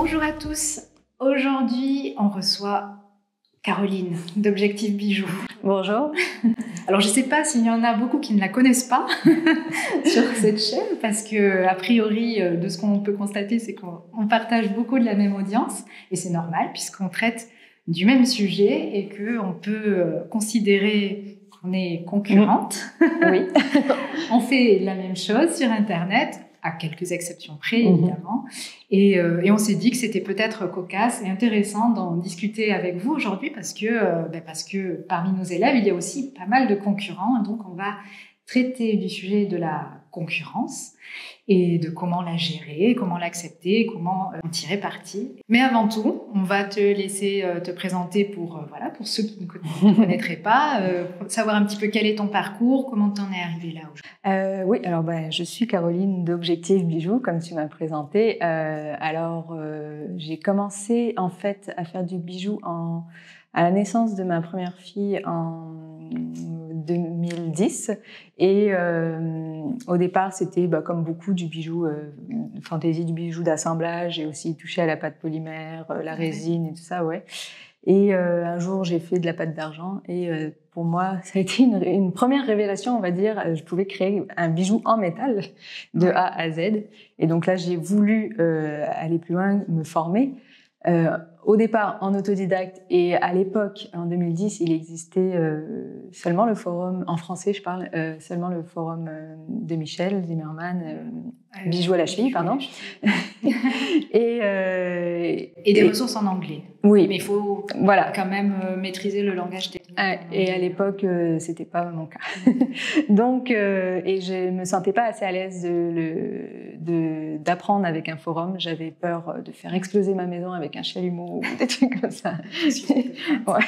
Bonjour à tous. Aujourd'hui, on reçoit Caroline d'Objectif Bijoux. Bonjour. Alors, je ne sais pas s'il y en a beaucoup qui ne la connaissent pas sur cette chaîne, parce que, a priori, de ce qu'on peut constater, c'est qu'on partage beaucoup de la même audience, et c'est normal, puisqu'on traite du même sujet et qu'on peut considérer qu'on est concurrente. Oui. On fait la même chose sur Internet, à quelques exceptions près, évidemment. Et on s'est dit que c'était peut-être cocasse et intéressant d'en discuter avec vous aujourd'hui parce que parmi nos élèves, il y a aussi pas mal de concurrents. Donc, on va traiter du sujet de la concurrence et de comment la gérer, comment l'accepter, comment en tirer parti. Mais avant tout, on va te laisser te présenter pour ceux qui ne te connaîtraient pas, savoir un petit peu quel est ton parcours, comment tu en es arrivée là aujourd'hui. Oui, alors je suis Caroline d'Objectif Bijoux, comme tu m'as présenté. J'ai commencé en fait à faire du bijou à la naissance de ma première fille en 2010 et au départ c'était comme beaucoup du bijou fantaisie, du bijou d'assemblage et aussi touché à la pâte polymère, la résine et tout ça, ouais. Et un jour j'ai fait de la pâte d'argent et pour moi ça a été une première révélation, on va dire. Je pouvais créer un bijou en métal de A à Z et donc là j'ai voulu aller plus loin, me former. Au départ en autodidacte et à l'époque, en 2010, il existait seulement le forum, en français je parle, seulement le forum de Michel Zimmerman, Bijoux à la cheville, pardon. Et des ressources en anglais. Oui. Mais il faut quand même maîtriser le langage technique. Et à l'époque, c'était pas mon cas. Donc, et je me sentais pas assez à l'aise d'apprendre avec un forum. J'avais peur de faire exploser ma maison avec un chalumeau ou des trucs comme ça. Ouais.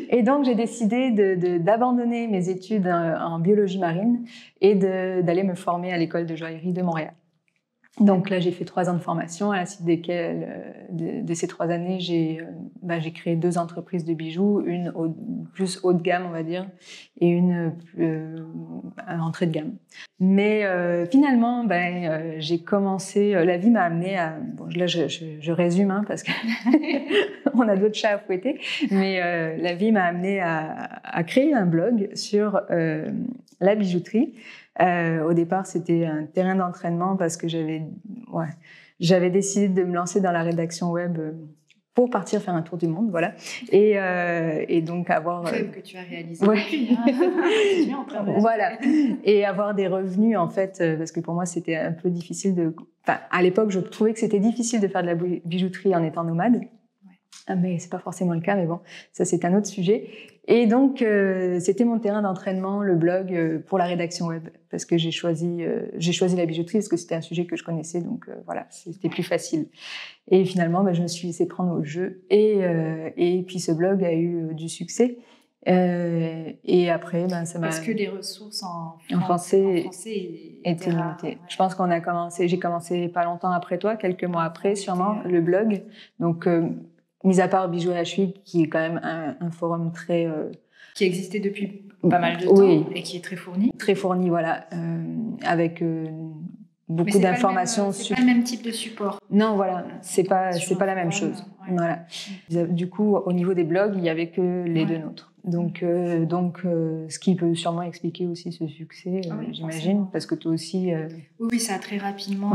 Et donc, j'ai décidé d'abandonner mes études en biologie marine et d'aller me former à l'école de joaillerie de Montréal. Donc là, j'ai fait 3 ans de formation, à la suite desquelles, de ces 3 années, j'ai créé 2 entreprises de bijoux, une plus haut de gamme, on va dire, et une entrée de gamme. Mais finalement, j'ai commencé, la vie m'a amenée à, là je résume, parce que on a d'autres chats à fouetter, mais la vie m'a amenée à créer un blog sur la bijouterie. Au départ, c'était un terrain d'entraînement parce que j'avais décidé de me lancer dans la rédaction web pour partir faire un tour du monde, voilà. Et donc avoir rêve que tu as réalisé depuis, voilà, et avoir des revenus en fait, parce que pour moi c'était un peu difficile à l'époque, je trouvais que c'était difficile de faire de la bijouterie en étant nomade. Mais c'est pas forcément le cas, mais bon, ça c'est un autre sujet. Et donc c'était mon terrain d'entraînement, le blog, pour la rédaction web, parce que j'ai choisi la bijouterie parce que c'était un sujet que je connaissais, donc voilà, c'était plus facile. Et finalement, je me suis laissée prendre au jeu, et puis ce blog a eu du succès. Et après, ça m'a. Parce que les ressources en français étaient limitées. Ouais. Je pense j'ai commencé pas longtemps après toi, quelques mois après, sûrement, le blog. Donc mis à part Bijoux à la cheville, qui est quand même un forum très... qui existait depuis pas mal de temps, et qui est très fourni. Très fourni, voilà, avec beaucoup d'informations. C'est pas le même type de support. Non, voilà, c'est pas la même chose. Ouais. Voilà. Du coup, au niveau des blogs, il n'y avait que les 2 nôtres. Donc, ce qui peut sûrement expliquer aussi ce succès, j'imagine, forcément. Parce que toi aussi... Oui, ça a très rapidement,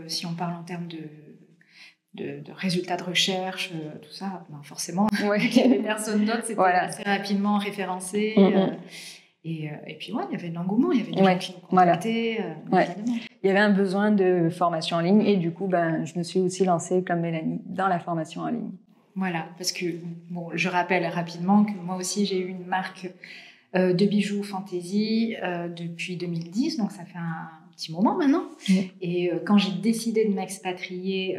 si on parle en termes de résultats de recherche, tout ça, forcément, il y avait personne d'autre, c'était assez rapidement référencé. Et puis, il y avait de l'engouement, il y avait des gens qui nous contactaient. Il y avait un besoin de formation en ligne et du coup, je me suis aussi lancée, comme Mélanie, dans la formation en ligne. Voilà, parce que, je rappelle rapidement que moi aussi, j'ai eu une marque de bijoux fantaisie depuis 2010, donc ça fait un petit moment maintenant. Et quand j'ai décidé de m'expatrier...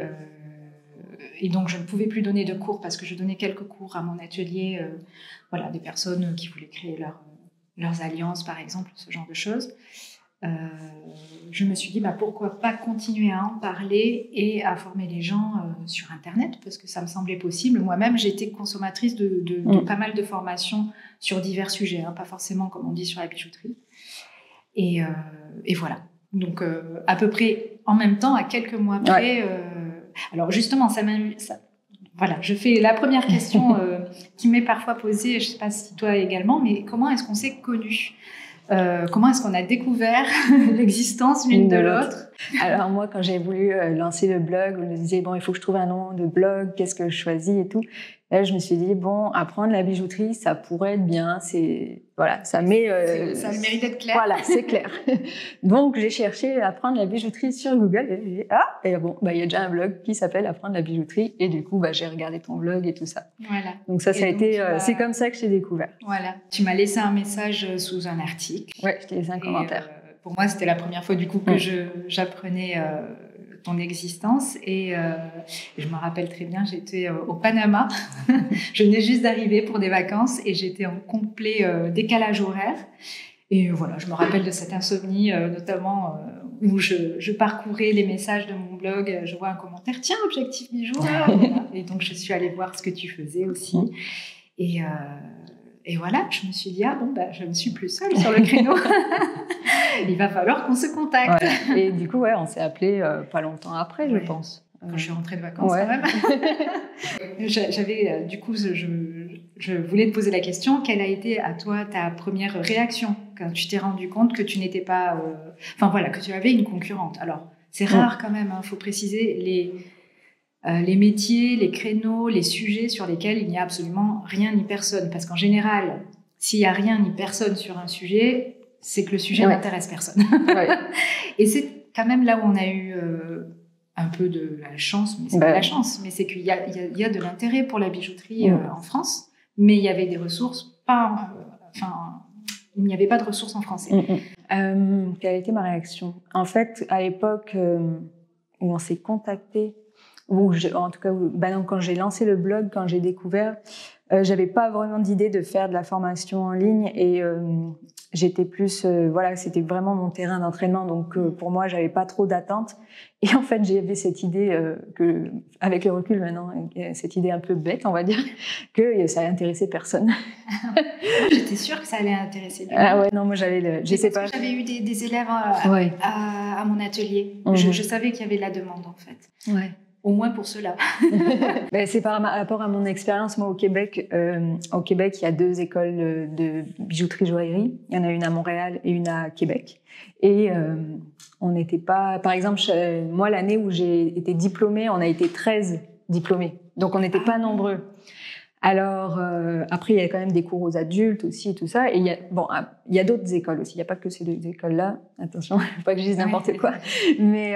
et donc, je ne pouvais plus donner de cours parce que je donnais quelques cours à mon atelier, des personnes qui voulaient créer leurs alliances, par exemple, ce genre de choses. Je me suis dit, pourquoi pas continuer à en parler et à former les gens sur Internet, parce que ça me semblait possible. Moi-même, j'étais consommatrice de pas mal de formations sur divers sujets, pas forcément, comme on dit, sur la bijouterie. Et voilà. Donc, à peu près en même temps, à quelques mois près... Alors justement, voilà, je fais la première question qui m'est parfois posée, je ne sais pas si toi également, mais comment est-ce qu'on s'est connus? Comment est-ce qu'on a découvert l'existence l'une de l'autre? Alors moi, quand j'ai voulu lancer le blog, je me disais, bon, il faut que je trouve un nom de blog, qu'est-ce que je choisis et tout. Là, je me suis dit, bon, apprendre la bijouterie, ça pourrait être bien. Voilà, ça met... ça a le mérite d'être clair. Voilà, c'est clair. Donc, j'ai cherché à apprendre la bijouterie sur Google. Et bon, il y a déjà un blog qui s'appelle Apprendre la bijouterie. Et du coup, j'ai regardé ton blog et tout ça. Voilà. Donc ça a été... c'est comme ça que je t'ai découvert. Voilà. Tu m'as laissé un message sous un article. Ouais, je t'ai laissé un commentaire. Pour moi, c'était la première fois du coup que j'apprenais ton existence et je me rappelle très bien, j'étais au Panama. Je venais juste d'arriver pour des vacances et j'étais en complet décalage horaire. Et voilà, je me rappelle de cette insomnie, notamment où je parcourais les messages de mon blog, je vois un commentaire, tiens, Objectif Bijoux. Voilà. Et donc, je suis allée voir ce que tu faisais aussi. Et voilà, je me suis dit, je ne suis plus seule sur le créneau. Il va falloir qu'on se contacte. Ouais. Et du coup, on s'est appelé pas longtemps après, je pense. Quand je suis rentrée de vacances, quand même. J'avais, du coup, je voulais te poser la question, quelle a été à toi ta première réaction quand tu t'es rendu compte que tu n'étais pas... que tu avais une concurrente. Alors, c'est rare quand même, faut préciser, les métiers, les créneaux, les sujets sur lesquels il n'y a absolument rien ni personne. Parce qu'en général, s'il n'y a rien ni personne sur un sujet, c'est que le sujet n'intéresse personne. Et c'est quand même là où on a eu un peu de la chance, mais c'est pas la chance, mais c'est qu'il y a de l'intérêt pour la bijouterie en France, mais il y avait des ressources il n'y avait pas de ressources en français. Quelle a été ma réaction? En fait, à l'époque où on s'est contacté, quand j'ai lancé le blog, quand j'ai découvert, j'avais pas vraiment d'idée de faire de la formation en ligne et j'étais plus, c'était vraiment mon terrain d'entraînement. Donc pour moi, j'avais pas trop d'attentes. Et en fait, j'avais cette idée avec le recul maintenant, cette idée un peu bête, on va dire, que ça allait intéresser personne. J'étais sûre que ça allait intéresser du monde. Ah ouais, non, moi j'avais J'avais eu des élèves à mon atelier. Je savais qu'il y avait de la demande en fait. Ouais. Au moins pour cela. C'est par rapport à mon expérience. Moi, au Québec, il y a 2 écoles de bijouterie-joaillerie. Il y en a une à Montréal et une à Québec. Et on n'était pas... Par exemple, moi, l'année où j'ai été diplômée, on a été 13 diplômés. Donc, on n'était pas nombreux. Alors, après, il y a quand même des cours aux adultes aussi, tout ça. Et il y a d'autres écoles aussi. Il n'y a pas que ces 2 écoles-là. Attention, faut pas que je dise n'importe quoi. Mais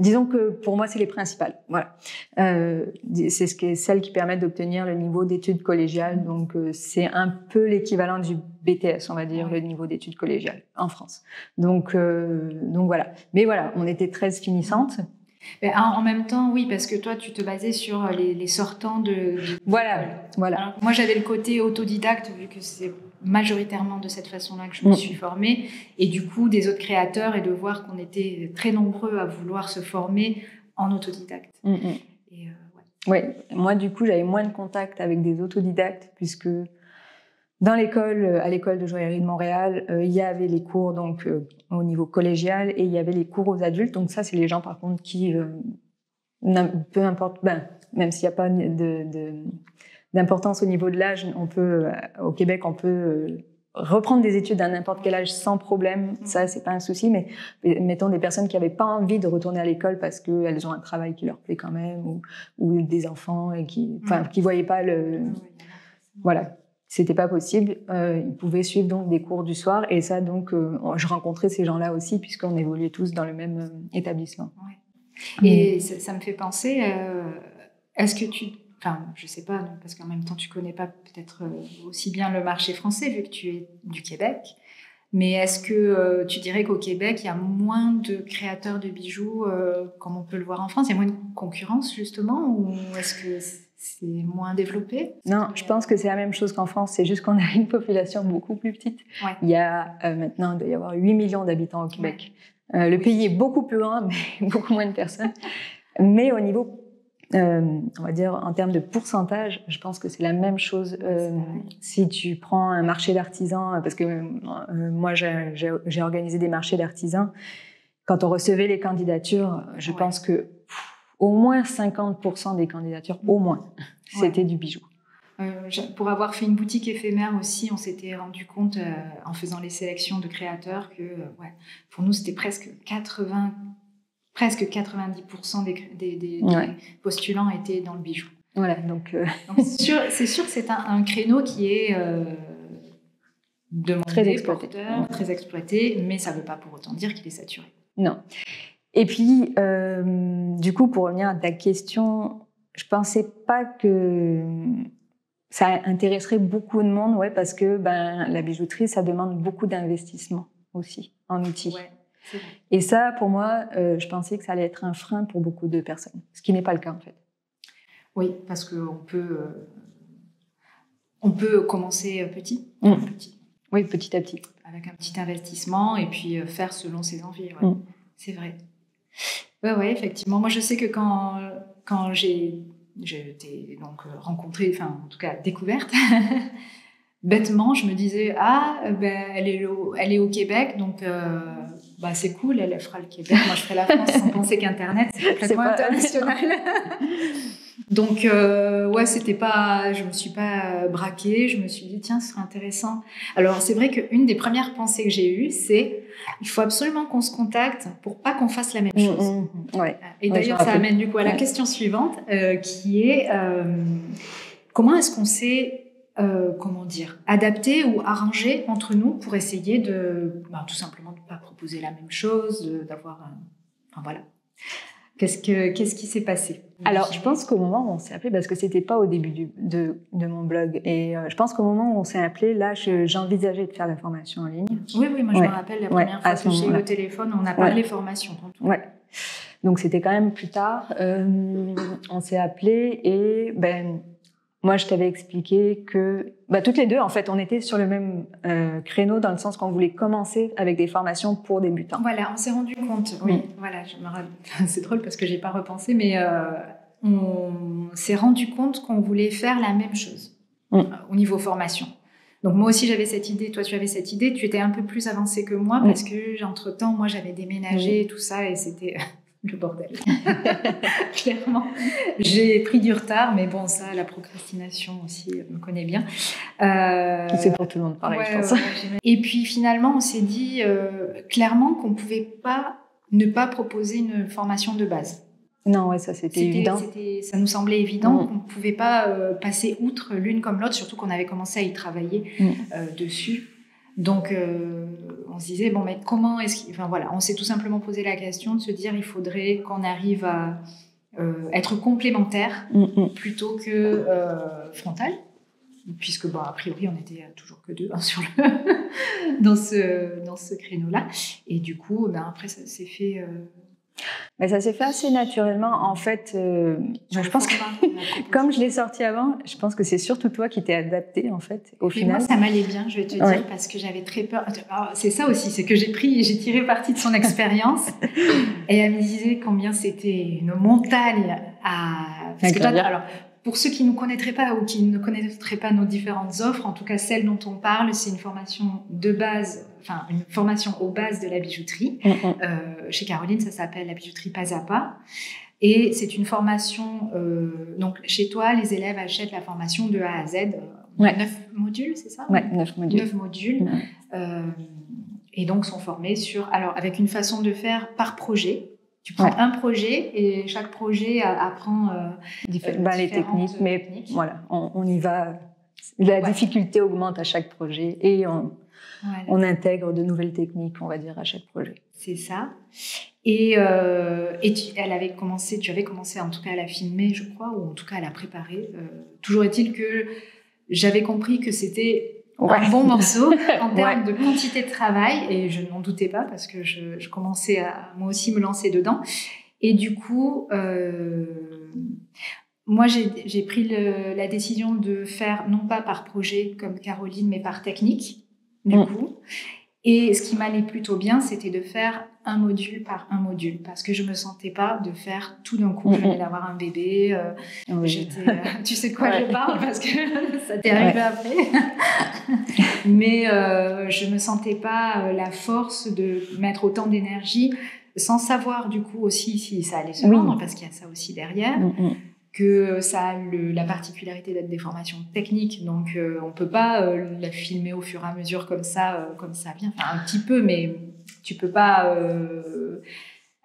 disons que pour moi, c'est les principales. Voilà. C'est celles qui permettent d'obtenir le niveau d'études collégiales. Donc, c'est un peu l'équivalent du BTS, on va dire, le niveau d'études collégiales en France. Donc voilà. Mais voilà, on était 13 finissantes. En même temps, oui, parce que toi, tu te basais sur les sortants de... Voilà. Alors, moi, j'avais le côté autodidacte, vu que c'est majoritairement de cette façon-là que je me suis formée, et du coup, des autres créateurs, et de voir qu'on était très nombreux à vouloir se former en autodidacte. Moi, du coup, j'avais moins de contact avec des autodidactes, puisque... à l'école de joaillerie de Montréal, il y avait les cours donc au niveau collégial et il y avait les cours aux adultes. Donc ça, c'est les gens par contre qui, peu importe, même s'il n'y a pas d'importance au niveau de l'âge, au Québec, on peut reprendre des études à n'importe quel âge sans problème. Ça, c'est pas un souci. Mais mettons des personnes qui n'avaient pas envie de retourner à l'école parce qu'elles ont un travail qui leur plaît quand même, ou des enfants et qui voyaient pas voilà. C'était pas possible. Ils pouvaient suivre donc des cours du soir et ça donc je rencontrais ces gens-là aussi puisqu'on évoluait tous dans le même établissement. Et ça me fait penser. Est-ce que je sais pas parce qu'en même temps tu connais pas peut-être aussi bien le marché français vu que tu es du Québec. Mais est-ce que tu dirais qu'au Québec il y a moins de créateurs de bijoux comme on peut le voir en France? Il y a moins de concurrence justement ou est-ce que c'est moins développé? Non, je pense que c'est la même chose qu'en France, c'est juste qu'on a une population beaucoup plus petite. Ouais. Il y a maintenant, il doit y avoir 8 millions d'habitants au Québec. Le pays est beaucoup plus grand, mais beaucoup moins de personnes. Mais au niveau, on va dire, en termes de pourcentage, je pense que c'est la même chose. Si tu prends un marché d'artisans, parce que moi, j'ai organisé des marchés d'artisans, quand on recevait les candidatures, je pense que au moins 50% des candidatures, au moins, c'était du bijou. Pour avoir fait une boutique éphémère aussi, on s'était rendu compte en faisant les sélections de créateurs que pour nous, c'était presque 90% des postulants étaient dans le bijou. Voilà, donc c'est sûr que c'est un créneau qui est demandé, très exploité. Porteur, très exploité, mais ça ne veut pas pour autant dire qu'il est saturé. Non. Et puis, du coup, pour revenir à ta question, je ne pensais pas que ça intéresserait beaucoup de monde, parce que la bijouterie, ça demande beaucoup d'investissement aussi en outils. Ouais, c'est vrai. Et ça, pour moi, je pensais que ça allait être un frein pour beaucoup de personnes, ce qui n'est pas le cas en fait. Oui, parce qu'on peut commencer petit. Oui, petit à petit. Avec un petit investissement et puis faire selon ses envies. C'est vrai. Ouais, effectivement. Moi, je sais que quand j'ai été donc rencontrée, enfin, en tout cas, découverte, bêtement, je me disais, elle est au Québec, donc c'est cool, elle fera le Québec. Moi, je ferai la France sans penser qu'Internet, c'est complètement international. Donc, je me suis pas braquée, je me suis dit, tiens, ce serait intéressant. Alors, c'est vrai qu'une des premières pensées que j'ai eues, c'est, il faut absolument qu'on se contacte pour pas qu'on fasse la même chose. Et d'ailleurs, ça amène du coup à la question suivante, qui est, comment est-ce qu'on s'est, adapter ou arranger entre nous pour essayer de, tout simplement de pas proposer la même chose, d'avoir, voilà. Qu'est-ce qui s'est passé? Alors, je pense qu'au moment où on s'est appelé, parce que c'était pas au début de mon blog, et je pense qu'au moment où on s'est appelé, là, j'envisageais de faire la formation en ligne. Oui, moi je me rappelle la première fois que j'ai eu le téléphone, on a parlé formation. Donc c'était quand même plus tard. On s'est appelé et moi je t'avais expliqué que toutes les deux, en fait, on était sur le même créneau dans le sens qu'on voulait commencer avec des formations pour débutants. Voilà, on s'est rendu compte. Oui, voilà, c'est drôle parce que j'ai pas repensé, mais on s'est rendu compte qu'on voulait faire la même chose au niveau formation. Donc moi aussi j'avais cette idée, toi tu avais cette idée, tu étais un peu plus avancée que moi parce que entre-temps moi j'avais déménagé et tout ça et c'était le bordel. Clairement, j'ai pris du retard, mais bon ça, la procrastination aussi, on me connaît bien. C'est pour tout le monde pareil, je pense. Et puis finalement on s'est dit clairement qu'on pouvait pas ne pas proposer une formation de base. Non, ça c'était évident. Ça nous semblait évident qu'on ne pouvait pas passer outre l'une comme l'autre, surtout qu'on avait commencé à y travailler dessus. Donc, on se disait, mais comment est-ce qu'il... Enfin, voilà, on s'est tout simplement posé la question de se dire, il faudrait qu'on arrive à être complémentaires plutôt que frontal, puisque, a priori, on était toujours que deux dans ce créneau-là. Et du coup, après, ça s'est fait... Mais ça s'est fait assez naturellement. En fait, je pense que, comme je l'ai sorti avant, je pense que c'est surtout toi qui t'es adaptée, en fait, au final. Moi, ça m'allait bien, je vais te dire, parce que j'avais très peur. Alors, c'est ça aussi, c'est que j'ai tiré parti de son expérience. Et elle me disait combien c'était une montagne à... Parce que toi, alors, pour ceux qui ne nous connaîtraient pas ou qui ne connaîtraient pas nos différentes offres, en tout cas celle dont on parle, c'est une formation de base, enfin une formation aux bases de la bijouterie. Chez Caroline, ça s'appelle la bijouterie pas à pas. Et c'est une formation, donc chez toi, les élèves achètent la formation de A à Z. 9 modules, c'est ça? 9 modules. 9 modules. Et donc sont formés avec une façon de faire par projet. Tu prends un projet et chaque projet apprend les techniques, mais voilà, on y va. La difficulté augmente à chaque projet et on intègre de nouvelles techniques, on va dire, à chaque projet. C'est ça. Et tu avais commencé en tout cas à la filmer, je crois, ou en tout cas à la préparer. Toujours est-il que j'avais compris que c'était un bon morceau en termes de quantité de travail, et je n'en doutais pas parce que je commençais à moi aussi me lancer dedans. Et du coup, moi j'ai pris la décision de faire non pas par projet comme Caroline, mais par technique, du coup. Et ce qui m'allait plutôt bien, c'était de faire un module par un module, parce que je me sentais pas de faire tout d'un coup. Je venais d'avoir un bébé, tu sais de quoi je parle, parce que ça t'est arrivé après. Mais je me sentais pas la force de mettre autant d'énergie sans savoir du coup aussi si ça allait se vendre, parce qu'il y a ça aussi derrière, que ça a la particularité d'être des formations techniques, donc on peut pas la filmer au fur et à mesure comme ça vient, enfin un petit peu, mais tu peux pas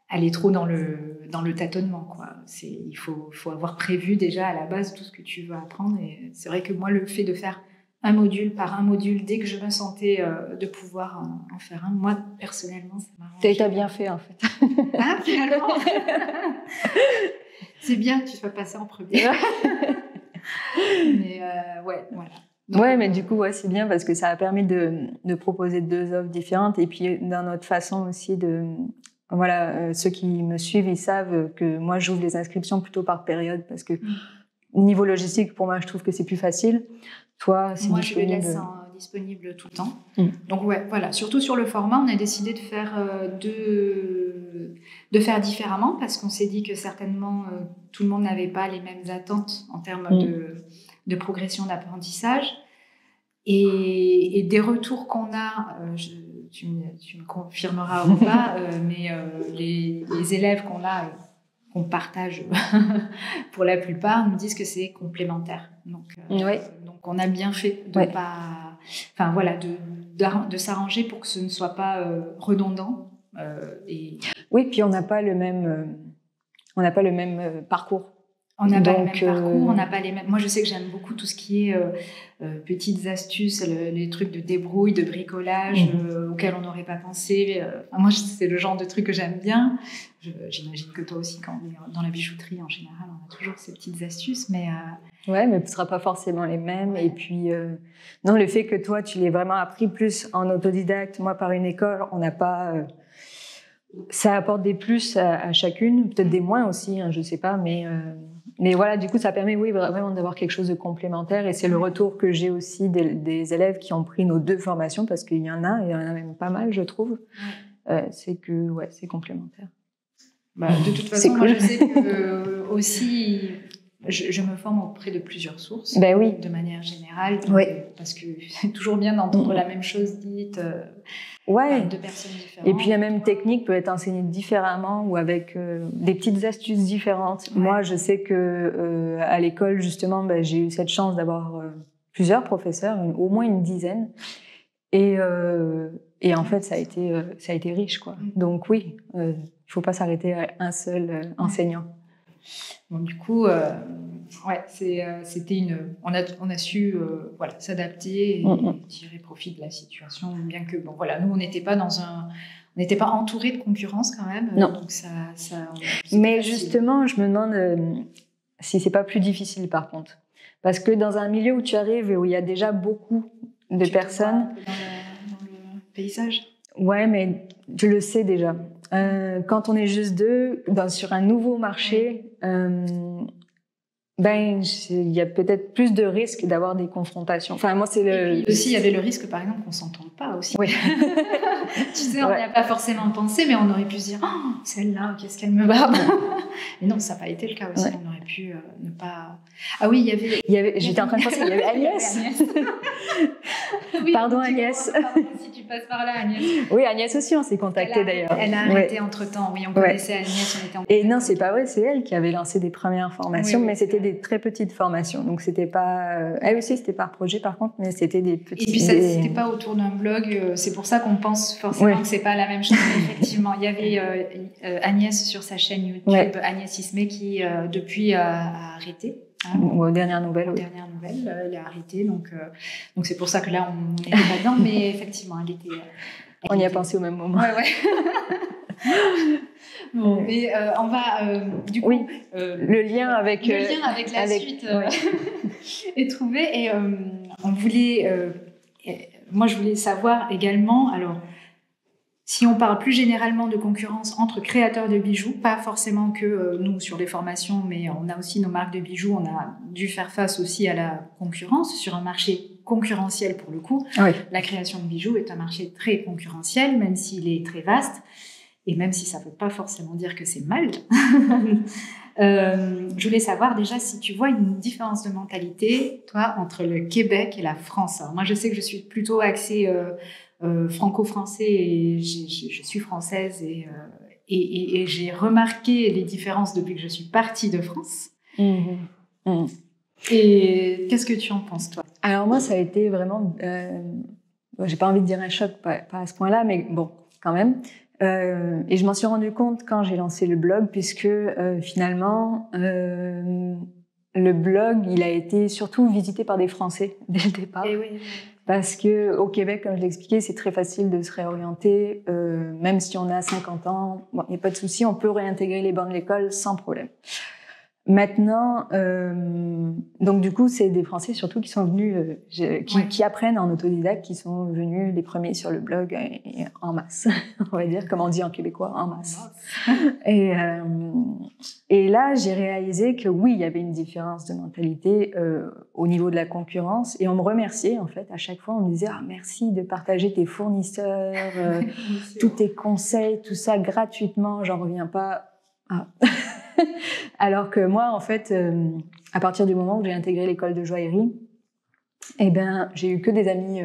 aller trop dans le tâtonnement, quoi. Il faut avoir prévu déjà à la base tout ce que tu veux apprendre, et c'est vrai que moi le fait de faire un module par un module, dès que je me sentais de pouvoir en faire un, moi personnellement ça m'arrange. T'as bien fait en fait. Ah, finalement. C'est bien que tu sois passé en premier. Mais ouais, voilà. Donc, ouais, mais du coup, ouais, c'est bien parce que ça a permis de proposer 2 offres différentes, et puis d'une autre façon aussi de... Voilà, ceux qui me suivent, ils savent que moi, j'ouvre les inscriptions plutôt par période, parce que niveau logistique, pour moi, je trouve que c'est plus facile. Toi, c'est moi, disponible. je les laisse disponibles tout le temps. Donc ouais, voilà. Surtout sur le format, on a décidé de faire différemment, parce qu'on s'est dit que certainement tout le monde n'avait pas les mêmes attentes en termes de progression d'apprentissage, et des retours qu'on a. Tu me confirmeras ou pas, mais les élèves qu'on partage pour la plupart nous disent que c'est complémentaire. Donc on a bien fait de pas, enfin voilà, de s'arranger pour que ce ne soit pas redondant. Oui, puis on n'a pas le même parcours. On n'a pas le même parcours, on n'a pas les mêmes. Moi, je sais que j'aime beaucoup tout ce qui est petites astuces, les trucs de débrouille, de bricolage auxquels on n'aurait pas pensé. Moi, c'est le genre de truc que j'aime bien. J'imagine que toi aussi, quand on est dans la bijouterie, en général, on a toujours ces petites astuces, mais... Ouais, mais ce ne sera pas forcément les mêmes. Et puis, non, le fait que toi, tu l'aies vraiment appris plus en autodidacte, moi, par une école, on n'a pas... ça apporte des plus à chacune, peut-être des moins aussi, hein, je ne sais pas, mais voilà, du coup, ça permet, oui, vraiment d'avoir quelque chose de complémentaire. Et c'est le retour que j'ai aussi des élèves qui ont pris nos 2 formations, parce qu'il y en a même pas mal, je trouve. C'est que, ouais, c'est complémentaire. Bah, de toute façon, cool. Moi, je sais que aussi, je me forme auprès de plusieurs sources, de manière générale, parce que c'est toujours bien d'entendre la même chose dite de personnes différentes. Et puis la même technique peut être enseignée différemment ou avec des petites astuces différentes. Moi, je sais que à l'école, justement, j'ai eu cette chance d'avoir plusieurs professeurs, au moins une dizaine, et en fait, ça a été riche, quoi. Donc oui, il faut pas s'arrêter à un seul enseignant. Bon, du coup, c'était on a su s'adapter et tirer profit de la situation, bien que nous on n'était pas entouré de concurrence quand même. Non. Donc mais justement, je me demande si c'est pas plus difficile par contre, parce que dans un milieu où tu arrives et où il y a déjà beaucoup de personnes, dans le paysage. Ouais, mais je le sais déjà. Quand on est juste 2 sur un nouveau marché, il y a peut-être plus de risques d'avoir des confrontations. Enfin, moi, c'est Et puis aussi, il y avait le risque, par exemple, qu'on s'entende pas aussi. Oui. Tu sais, on n'y a pas forcément pensé, mais on aurait pu se dire, oh, celle-là, qu'est-ce qu'elle me barbe. Et non, ça n'a pas été le cas aussi. On aurait pu ne pas. Ah oui, il y avait. J'étais en train de penser, il y avait Agnès. Pardon, Agnès. Pardon, si tu passes par là, Agnès. Oui, Agnès aussi, on s'est contacté d'ailleurs. Elle a arrêté entre-temps. Oui, on connaissait Agnès, on était en contact. Et non, c'est pas vrai, c'est elle qui avait lancé des premières formations, mais c'était des très petites formations. Donc, c'était pas. Elle aussi, c'était par projet, par contre, mais c'était des petites. Et puis, c'était pas autour d'un blog. C'est pour ça qu'on pense forcément que c'est pas la même chose. Effectivement, il y avait Agnès sur sa chaîne YouTube, Agnès Ismé, qui depuis a arrêté. Aux dernières nouvelles. Dernières nouvelles, elle a arrêté. Donc c'est pour ça que là, on n'était pas dedans. Mais effectivement, elle était. On y a pensé au même moment. Bon, mais on va du coup le lien avec la suite est trouvé, et on voulait moi je voulais savoir également, alors si on parle plus généralement de concurrence entre créateurs de bijoux, pas forcément que nous sur les formations, mais on a aussi nos marques de bijoux, on a dû faire face aussi à la concurrence sur un marché concurrentiel pour le coup. La création de bijoux est un marché très concurrentiel, même s'il est très vaste. Et même si ça ne veut pas forcément dire que c'est mal, je voulais savoir déjà si tu vois une différence de mentalité, toi, entre le Québec et la France. Alors moi, je sais que je suis plutôt axée franco-français, et je suis française, et j'ai remarqué les différences depuis que je suis partie de France. Et qu'est-ce que tu en penses, toi? Alors moi, ça a été vraiment, j'ai pas envie de dire un choc, pas à ce point-là, mais bon, quand même. Et je m'en suis rendu compte quand j'ai lancé le blog, puisque finalement, le blog, il a été surtout visité par des Français dès le départ. Et oui. Parce que au Québec, comme je l'ai expliqué, c'est très facile de se réorienter, même si on a 50 ans, bon, il n'y a pas de souci, on peut réintégrer les bancs de l'école sans problème. Maintenant, donc du coup, c'est des Français surtout qui sont venus, qui apprennent en autodidacte, qui sont venus les premiers sur le blog et en masse, on va dire, comme on dit en québécois, en masse. Et là, j'ai réalisé que oui, il y avait une différence de mentalité au niveau de la concurrence, et on me remerciait en fait à chaque fois. On me disait merci de partager tes fournisseurs, tous tes conseils, tout ça gratuitement. J'en reviens pas. Ah. Alors que moi, en fait, à partir du moment où j'ai intégré l'école de joaillerie, eh ben, j'ai eu que des amis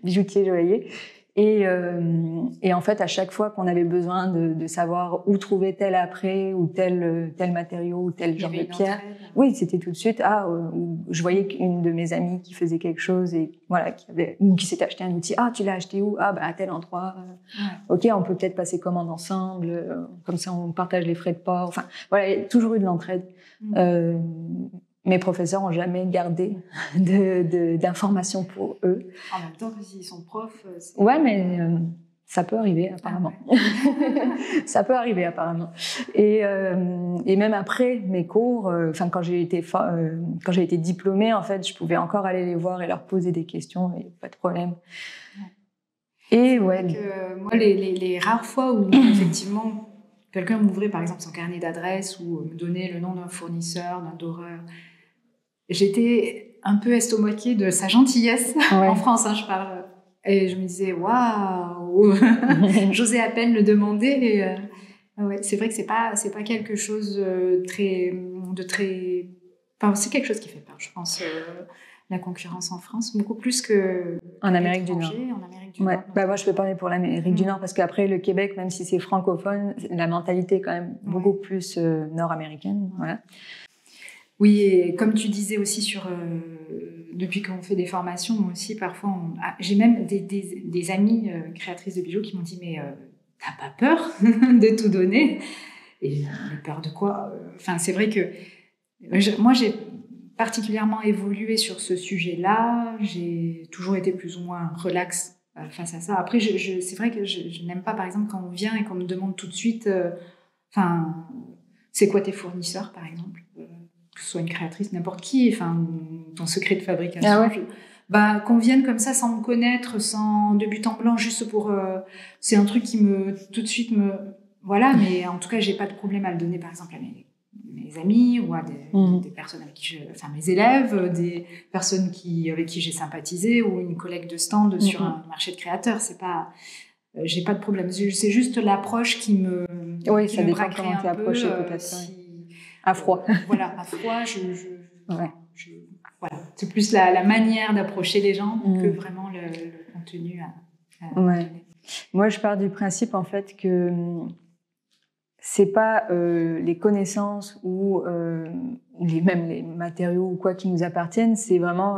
bijoutiers joailliers. Et en fait, à chaque fois qu'on avait besoin de savoir où trouver tel apprêt ou tel matériau ou tel genre de pierre, oui, c'était tout de suite. Je voyais qu'une de mes amies qui faisait quelque chose et voilà, qui s'était acheté un outil. Ah, tu l'as acheté où? Ah, à tel endroit. Ok, on peut peut-être passer commande ensemble. Comme ça, on partage les frais de port. Enfin, voilà, il y a toujours eu de l'entraide. Mes professeurs n'ont jamais gardé d'informations pour eux. En même temps que s'ils sont profs... Ouais, mais ça peut arriver, apparemment. Ça peut arriver, apparemment. Et même après mes cours, quand j'ai été diplômée, en fait, je pouvais encore aller les voir et leur poser des questions, et pas de problème. Et ouais. Moi, les rares fois où, effectivement, quelqu'un m'ouvrait, par exemple, son carnet d'adresse ou me donnait le nom d'un fournisseur, d'un doreur, j'étais un peu estomaquée de sa gentillesse. En France, je parle. Et je me disais, waouh, j'osais à peine le demander. Et, c'est vrai que c'est pas quelque chose de très. Enfin, c'est quelque chose qui fait peur, je pense, la concurrence en France, beaucoup plus qu'en Amérique du Nord. Moi, je peux parler pour l'Amérique du Nord, parce qu'après, le Québec, même si c'est francophone, la mentalité est quand même beaucoup plus nord-américaine. Voilà. Oui, et comme tu disais aussi depuis qu'on fait des formations, moi aussi, parfois, j'ai même des amies créatrices de bijoux qui m'ont dit « Mais t'as pas peur de tout donner ?» Et peur de quoi? Enfin, c'est vrai que moi, j'ai particulièrement évolué sur ce sujet-là. J'ai toujours été plus ou moins relax face à ça. Après, c'est vrai que je n'aime pas, par exemple, quand on vient et qu'on me demande tout de suite c'est quoi tes fournisseurs, par exemple, que ce soit une créatrice, n'importe qui, ton secret de fabrication. Qu'on vienne comme ça sans me connaître, sans de but en blanc, juste pour... c'est un truc qui tout de suite me... Voilà, mais en tout cas, j'ai pas de problème à le donner, par exemple, à mes amis ou à des personnes avec qui mes élèves, des personnes avec qui j'ai sympathisé ou une collègue de stand sur un marché de créateurs. C'est pas... j'ai pas de problème. C'est juste l'approche qui me... Oui, ça dépend comment tu es approché, peut-être. À froid. Voilà, à froid, voilà. C'est plus la manière d'approcher les gens que vraiment le contenu. Moi, je pars du principe, en fait, que c'est pas les connaissances ou même les matériaux ou quoi qui nous appartiennent, c'est vraiment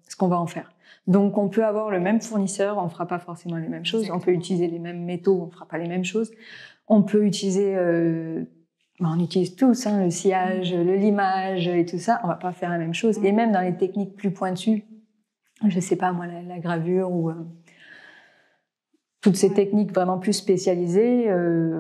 ce qu'on va en faire. Donc, on peut avoir le même fournisseur, on fera pas forcément les mêmes choses. Exactement. On peut utiliser les mêmes métaux, on fera pas les mêmes choses. On peut utiliser... on utilise tous, le sciage, le limage et tout ça. On va pas faire la même chose. Et même dans les techniques plus pointues, je sais pas moi, la gravure ou toutes ces techniques vraiment plus spécialisées,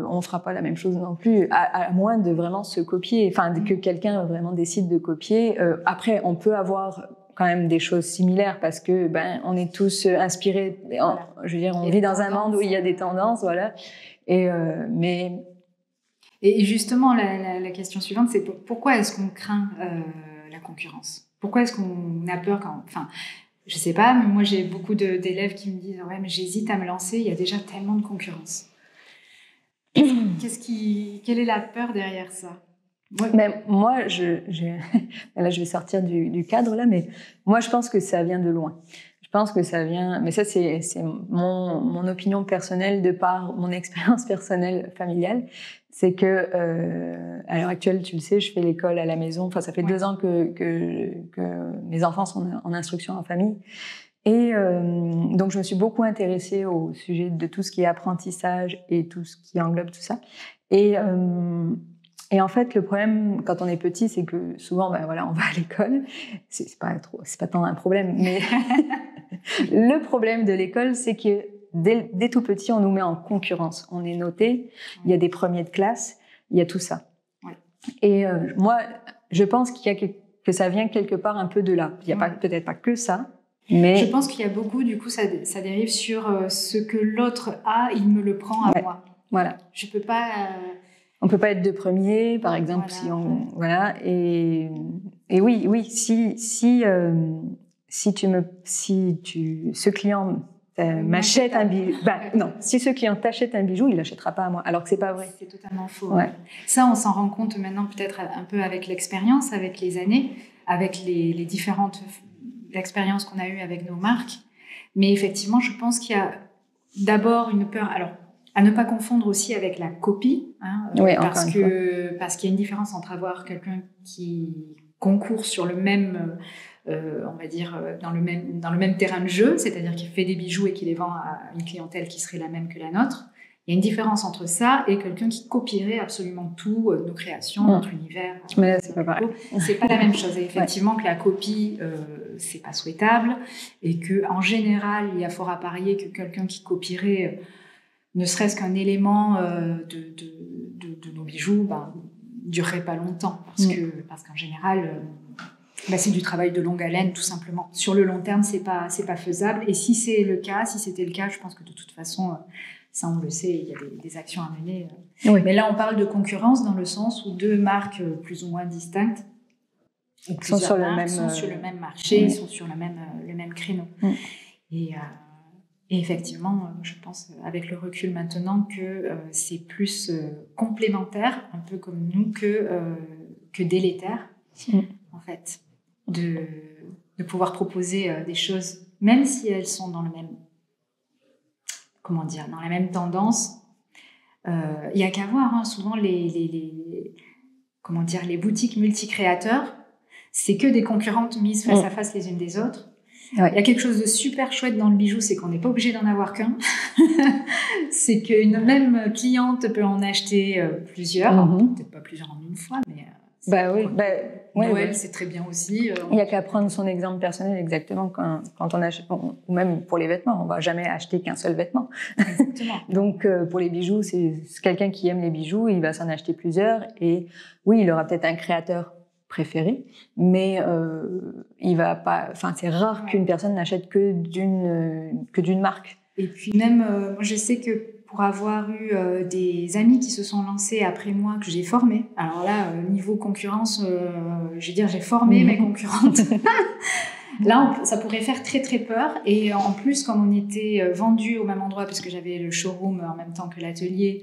on fera pas la même chose non plus, à moins de vraiment se copier. Enfin, que quelqu'un vraiment décide de copier. Après, on peut avoir quand même des choses similaires parce que on est tous inspirés. Je veux dire, on vit dans un monde où il y a des tendances, voilà. Et justement, la question suivante, c'est pourquoi est-ce qu'on craint la concurrence? Pourquoi est-ce qu'on a peur je sais pas, mais moi j'ai beaucoup d'élèves qui me disent « Ouais, mais j'hésite à me lancer, il y a déjà tellement de concurrence. » Quelle est la peur derrière ça? Mais moi, là je vais sortir du cadre là, mais moi je pense que ça vient de loin. Je pense que ça vient, mais ça c'est mon opinion personnelle de par mon expérience personnelle familiale, c'est que à l'heure actuelle, tu le sais, je fais l'école à la maison. Enfin, ça fait 2 ans que mes enfants sont en instruction en famille. Et donc, je me suis beaucoup intéressée au sujet de tout ce qui est apprentissage et tout ce qui englobe tout ça. Et en fait, le problème quand on est petit, c'est que souvent, ben voilà, on va à l'école. C'est pas tant un problème, mais le problème de l'école, c'est que dès tout petit, on nous met en concurrence. On est noté, il y a des premiers de classe, il y a tout ça. Ouais. Et moi, je pense que ça vient quelque part un peu de là. Il n'y a peut-être pas que ça. Mais... Je pense qu'il y a beaucoup, du coup, ça dérive sur ce que l'autre a, il me le prend à moi. Voilà. Je peux pas... On peut pas être de premier, par exemple, voilà. Et oui, si ce client m'achète un bijou, non, si ce client t'achète un bijou, il l'achètera pas à moi, alors que c'est pas vrai. C'est totalement faux. Ouais. Ça, on s'en rend compte maintenant, peut-être un peu avec l'expérience, avec les années, avec les différentes expériences qu'on a eues avec nos marques. Mais effectivement, je pense qu'il y a d'abord une peur. Alors, à ne pas confondre aussi avec la copie, parce qu'il y a une différence entre avoir quelqu'un qui concourt sur le même, on va dire, dans le même terrain de jeu, c'est-à-dire qu'il fait des bijoux et qui les vend à une clientèle qui serait la même que la nôtre. Il y a une différence entre ça et quelqu'un qui copierait absolument tout, nos créations, notre univers. Mais là, c'est pas pareil. C'est pas la même chose. Et effectivement, que la copie, c'est pas souhaitable, et que en général, il y a fort à parier que quelqu'un qui copierait ne serait-ce qu'un élément de nos bijoux, durerait pas longtemps, parce qu'en général, c'est du travail de longue haleine, tout simplement. Sur le long terme, c'est pas faisable. Et si c'était le cas, je pense que de toute façon, ça on le sait, il y a des actions à mener. Oui. Mais là, on parle de concurrence dans le sens où 2 marques plus ou moins distinctes sont sur le même marché, ils sont sur le même créneau. Et effectivement, je pense avec le recul maintenant que c'est plus complémentaire, un peu comme nous, que délétère, en fait, de pouvoir proposer des choses, même si elles sont dans dans la même tendance. Il n'y a qu'à voir, souvent les boutiques multicréateurs, c'est que des concurrentes mises face à face les unes des autres. Ouais. Il y a quelque chose de super chouette dans le bijou, c'est qu'on n'est pas obligé d'en avoir qu'un. C'est qu'une même cliente peut en acheter plusieurs, peut-être pas plusieurs en une fois, mais Noël, c'est très bien aussi. Il n'y a qu'à prendre son exemple personnel, exactement, quand on achète, ou même pour les vêtements, on ne va jamais acheter qu'un seul vêtement. Exactement. Donc, pour les bijoux, c'est quelqu'un qui aime les bijoux, il va s'en acheter plusieurs, et oui, il aura peut-être un créateur préféré, mais il va pas. Enfin, c'est rare qu'une personne n'achète que d'une marque. Et puis même, moi, je sais que pour avoir eu des amis qui se sont lancés après moi que j'ai formés. Alors là, niveau concurrence, je veux dire, j'ai formé mes concurrentes. Là, ça pourrait faire très très peur. Et en plus, comme on était vendus au même endroit, parce que j'avais le showroom en même temps que l'atelier,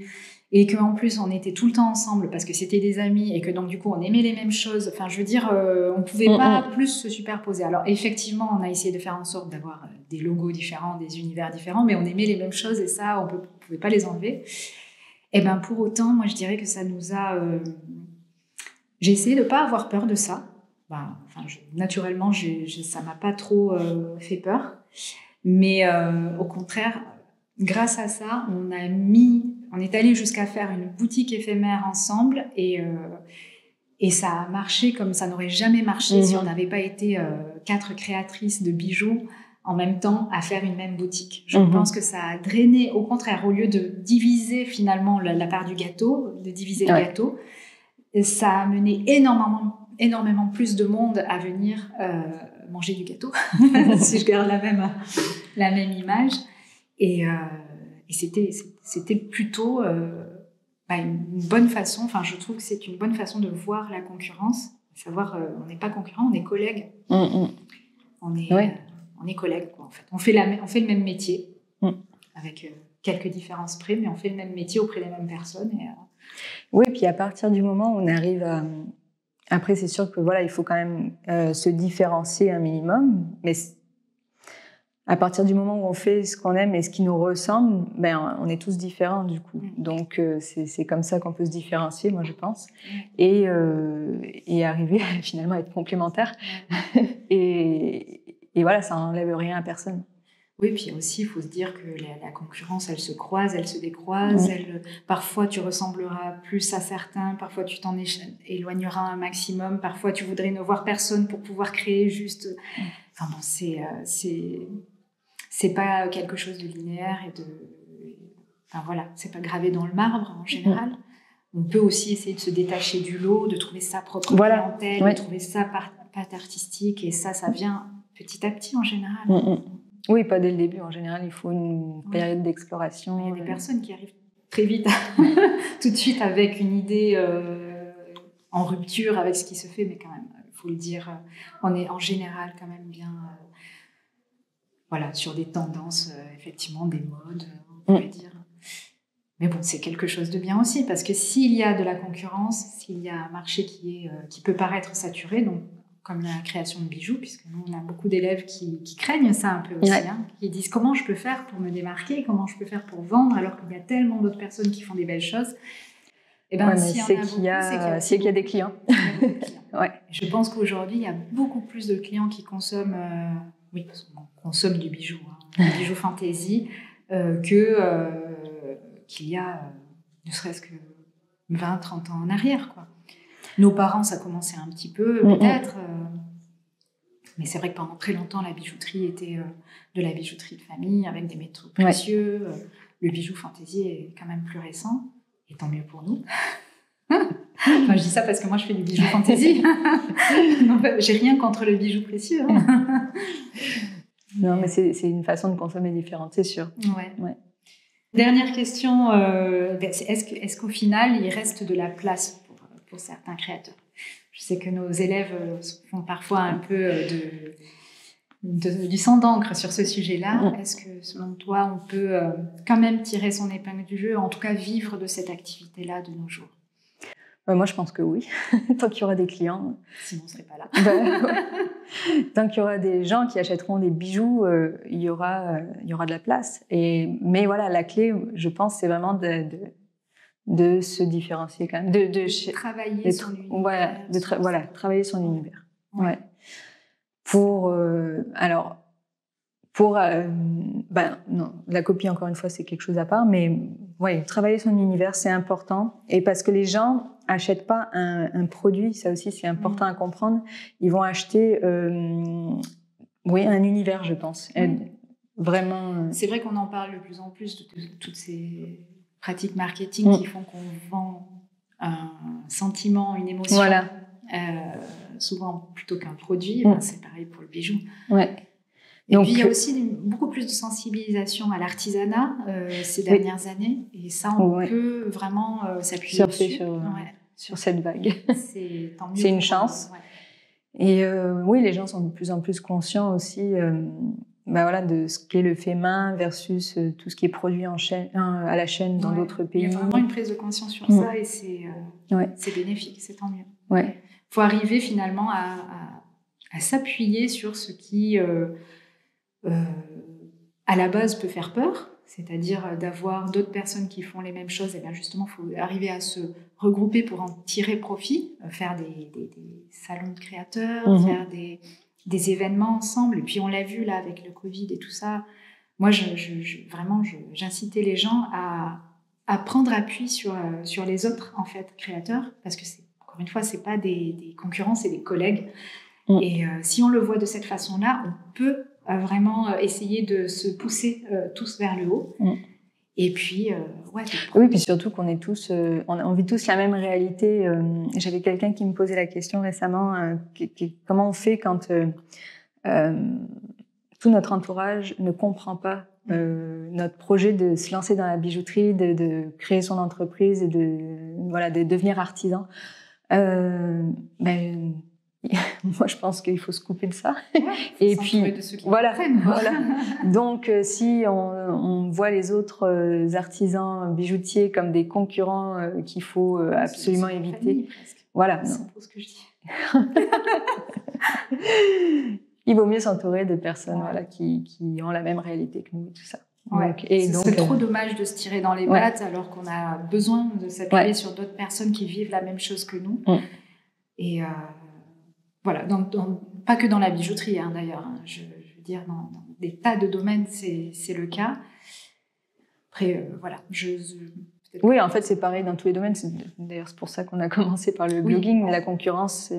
et qu'en plus on était tout le temps ensemble parce que c'était des amis et que donc du coup on aimait les mêmes choses, enfin je veux dire on pouvait pas plus se superposer. Alors effectivement on a essayé de faire en sorte d'avoir des logos différents, des univers différents, mais on aimait les mêmes choses et ça on pouvait pas les enlever. Et ben pour autant moi je dirais que ça nous a j'ai essayé de pas avoir peur de ça. Naturellement ça m'a pas trop fait peur, mais au contraire grâce à ça on est allé jusqu'à faire une boutique éphémère ensemble et ça a marché comme ça n'aurait jamais marché si on n'avait pas été 4 créatrices de bijoux en même temps à faire une même boutique. Je pense que ça a drainé, au contraire, au lieu de diviser finalement la part du gâteau, de diviser le gâteau, ça a mené énormément plus de monde à venir manger du gâteau, si je garde la même image. Et c'était plutôt une bonne façon, enfin je trouve que c'est une bonne façon de voir la concurrence, savoir on n'est pas concurrents, on est collègues. On est collègues quoi, en fait. On fait le même métier, avec quelques différences près, mais on fait le même métier auprès des mêmes personnes. Oui, puis à partir du moment où on arrive à... Après, c'est sûr que voilà, il faut quand même se différencier un minimum, mais à partir du moment où on fait ce qu'on aime et ce qui nous ressemble, ben, on est tous différents du coup. Donc c'est comme ça qu'on peut se différencier, moi je pense, et arriver finalement à être complémentaires. Et voilà, ça n'enlève rien à personne. Oui, puis aussi, il faut se dire que la concurrence, elle se croise, elle se décroise. Parfois, tu ressembleras plus à certains, parfois tu t'en éloigneras un maximum, parfois tu voudrais ne voir personne pour pouvoir créer juste... Enfin bon, c'est pas quelque chose de linéaire et de... Enfin voilà, c'est pas gravé dans le marbre en général. On peut aussi essayer de se détacher du lot, de trouver sa propre clientèle, de trouver sa patte artistique, et ça vient petit à petit en général. Oui, pas dès le début. En général, il faut une période d'exploration. Il y a des personnes qui arrivent très vite, tout de suite avec une idée en rupture avec ce qui se fait, mais quand même, il faut le dire, on est en général quand même bien sur des tendances, effectivement, des modes, on pourrait dire. Mais bon, c'est quelque chose de bien aussi, parce que s'il y a de la concurrence, s'il y a un marché qui peut paraître saturé, donc comme la création de bijoux, puisque nous, on a beaucoup d'élèves qui craignent ça un peu aussi, qui disent comment je peux faire pour me démarquer, comment je peux faire pour vendre, alors qu'il y a tellement d'autres personnes qui font des belles choses. Et ben, c'est qu'il y a des clients. Je pense qu'aujourd'hui, il y a beaucoup plus de clients qui consomment, consomment du bijou, du bijou fantaisie, qu'il y a ne serait-ce que 20-30 ans en arrière, quoi. Nos parents, ça commençait un petit peu, peut-être. Mais c'est vrai que pendant très longtemps, la bijouterie était de la bijouterie de famille, avec des métaux précieux. Le bijou fantaisie est quand même plus récent, et tant mieux pour nous. Enfin, je dis ça parce que moi, je fais du bijou fantaisie. J'ai rien contre le bijou précieux. Non, mais c'est une façon de consommer différente, c'est sûr. Ouais. Dernière question, est-ce qu'au final, il reste de la place pour certains créateurs? Je sais que nos élèves font parfois un peu du sang d'encre sur ce sujet-là. Est-ce que, selon toi, on peut quand même tirer son épingle du jeu, en tout cas vivre de cette activité-là de nos jours? Moi, je pense que oui, tant qu'il y aura des clients. Sinon, on ne serait pas là. Tant qu'il y aura des gens qui achèteront des bijoux, il y aura de la place. Mais voilà, la clé, je pense, c'est vraiment de se différencier quand même. De travailler son univers. Travailler son univers. Ouais. Non, la copie, encore une fois, c'est quelque chose à part, mais travailler son univers, c'est important. Et parce que les gens achètent pas un produit, ça aussi, c'est important à comprendre. Ils vont acheter, un univers, je pense. Vraiment. C'est vrai qu'on en parle de plus en plus de toutes ces pratiques marketing qui font qu'on vend un sentiment, une émotion. Voilà. Souvent plutôt qu'un produit. C'est pareil pour le bijou. Et donc, puis, il y a aussi beaucoup plus de sensibilisation à l'artisanat ces dernières années. Et ça, on peut vraiment s'appuyer dessus. Sur cette vague. C'est tant mieux. C'est une chance. Et les gens sont de plus en plus conscients aussi de ce qu'est le fait main versus tout ce qui est produit à la chaîne dans d'autres pays. Il y a vraiment une prise de conscience sur ça et c'est bénéfique, c'est tant mieux. Il faut arriver finalement à s'appuyer sur ce qui... à la base peut faire peur, c'est-à-dire d'avoir d'autres personnes qui font les mêmes choses. Et bien justement, il faut arriver à se regrouper pour en tirer profit, faire des salons de créateurs, faire des événements ensemble. Et puis on l'a vu là avec le Covid et tout ça. Moi, vraiment, j'incitais les gens à prendre appui sur les autres en fait créateurs, parce que encore une fois, c'est pas des concurrents, c'est des collègues. Et si on le voit de cette façon-là, on peut vraiment essayer de se pousser tous vers le haut. Et puis, oui, puis surtout qu'on est tous, on vit tous la même réalité. J'avais quelqu'un qui me posait la question récemment, comment on fait quand tout notre entourage ne comprend pas notre projet de se lancer dans la bijouterie, de créer son entreprise et de devenir artisan. Moi, je pense qu'il faut se couper de ça. Et puis, de ceux qui comprennent. Donc, si on voit les autres artisans bijoutiers comme des concurrents qu'il faut absolument éviter, famille, presque. Voilà. C'est pour ce que je dis. il vaut mieux s'entourer de personnes voilà, qui ont la même réalité que nous et tout ça. Ouais. C'est trop dommage de se tirer dans les pattes alors qu'on a besoin de s'appuyer sur d'autres personnes qui vivent la même chose que nous. Et voilà, pas que dans la bijouterie hein, d'ailleurs. Hein. Je veux dire, dans des tas de domaines, c'est le cas. Après, voilà. Oui, en fait, c'est pareil dans tous les domaines. D'ailleurs, c'est pour ça qu'on a commencé par le blogging. Mais la concurrence,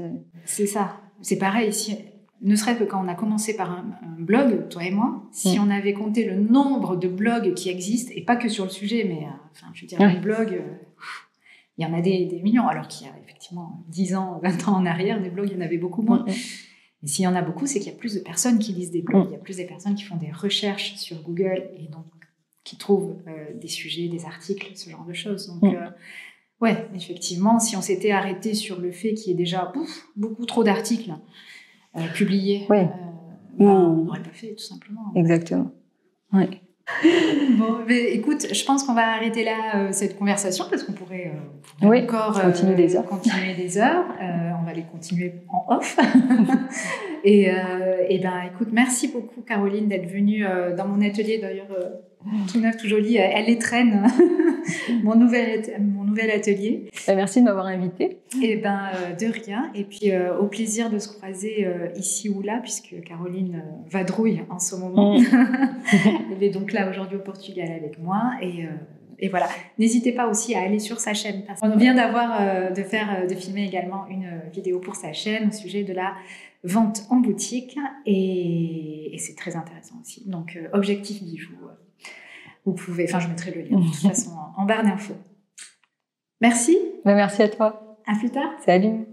c'est ça. C'est pareil ici. Ne serait-ce que quand on a commencé par un blog, toi et moi, si on avait compté le nombre de blogs qui existent, et pas que sur le sujet, mais je veux dire, les blogs, il y en a des millions, alors qu'il y a effectivement 10 ans, 20 ans en arrière, des blogs, il y en avait beaucoup moins. Et s'il y en a beaucoup, c'est qu'il y a plus de personnes qui lisent des blogs, il y a plus de personnes qui font des recherches sur Google, et donc qui trouvent des sujets, des articles, ce genre de choses. Donc, ouais, effectivement, si on s'était arrêté sur le fait qu'il y ait déjà beaucoup trop d'articles publiés, on n'aurait pas fait, tout simplement. Exactement. Oui. Bon, mais écoute, je pense qu'on va arrêter là cette conversation parce qu'on pourrait encore continuer des heures. On va les continuer en off. Et ben, écoute, merci beaucoup Caroline d'être venue dans mon atelier d'ailleurs tout neuf, tout joli. Elle étraîne mon nouvel atelier. Merci de m'avoir invitée. Et ben de rien. Et puis au plaisir de se croiser ici ou là puisque Caroline vadrouille en ce moment. Elle est donc là aujourd'hui au Portugal avec moi et voilà. N'hésitez pas aussi à aller sur sa chaîne. Parce qu'on vient de filmer également une vidéo pour sa chaîne au sujet de la vente en boutique et c'est très intéressant aussi. Donc Objectif Bijoux. Vous pouvez, je mettrai le lien de toute façon en barre d'infos. Merci. Merci à toi. À plus tard. Salut.